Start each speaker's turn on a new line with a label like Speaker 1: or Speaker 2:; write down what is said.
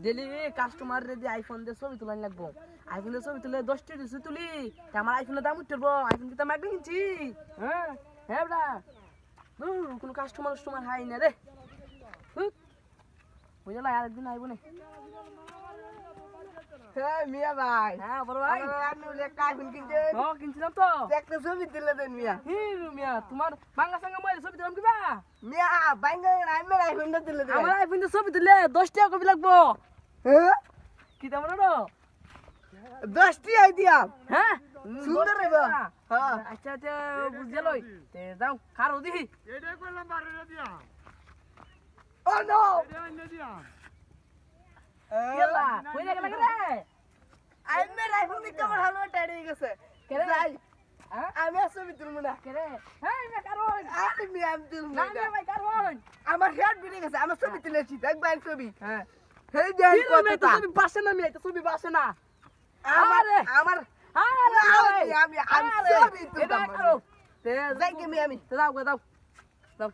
Speaker 1: Daily customer রে iPhone দিয়ে ছবি তোলান লাগবো। আইফোন দিয়ে ছবি তুলে 10 টি দিছি তুলি, তা আমার আইফোনের দাম উঠবো। আইফোন কি তা মাগবে কিনছি? হ্যাঁ হ্যাঁ বড়া, কোনো কাস্টমার হাই না রে। বুঝলা, আরেকদিন আইব না।
Speaker 2: হ্যাঁ মিয়া ভাই,
Speaker 1: হ্যাঁ বড় ভাই,
Speaker 2: আপনি বলে একটা আইফোন কিনছেন?
Speaker 1: হ্যাঁ কিনছিলাম তো।
Speaker 2: একটা ছবি তুলে দেন মিয়া।
Speaker 1: মিয়া তোমার বাংলা সঙ্গে মোবাইল ছবি দিলাম কিবা?
Speaker 2: মিয়া বাইঙ্গা আমার আইফোনটা তুলে দেন।
Speaker 1: আমার আইফোন দিয়ে ছবি তুললে 10 টাকা কপি লাগবো।
Speaker 2: হ্যাঁ
Speaker 1: কি দাম রে?
Speaker 2: 10টি আই দিয়া।
Speaker 1: হ্যাঁ
Speaker 2: সুন্দর রে বা। হ্যাঁ
Speaker 1: আচ্ছা আচ্ছা বুঝে লই, তে যাও খারো দিহি।
Speaker 3: এটা কইলাম বারে দিয়া
Speaker 2: ও নো
Speaker 3: এটা এনে দিয়া
Speaker 1: কেলা কই গেল রে?
Speaker 2: আমার আইফোন দিকে আমার হালুয়া টাইট হয়ে গেছে।
Speaker 1: কে রে?
Speaker 2: যাই,
Speaker 1: হ্যাঁ
Speaker 2: আমি আর ছবি তুলবো না।
Speaker 1: কে রে? হ্যাঁ মে কারো
Speaker 2: আরে মিয়া আমি তুলবো
Speaker 1: না
Speaker 2: না।
Speaker 1: না ভাই কারো।
Speaker 2: আমার হেড বেরিয়ে গেছে, আমার ছবি তুলেছি দেখবেন ছবি।
Speaker 1: হ্যাঁ
Speaker 2: হেই দেন
Speaker 1: কি রে মে, তো
Speaker 2: কতটা
Speaker 1: ছবি বাসে না মে, তো ছবি বাসে না।
Speaker 2: আমার
Speaker 1: আরে
Speaker 2: আমার
Speaker 1: আরে
Speaker 2: আমি ছবি
Speaker 1: এটা
Speaker 2: তুলতাম।
Speaker 1: কারো। তে
Speaker 2: যাই কি মিয়া আমি
Speaker 1: যাও যাও যাও।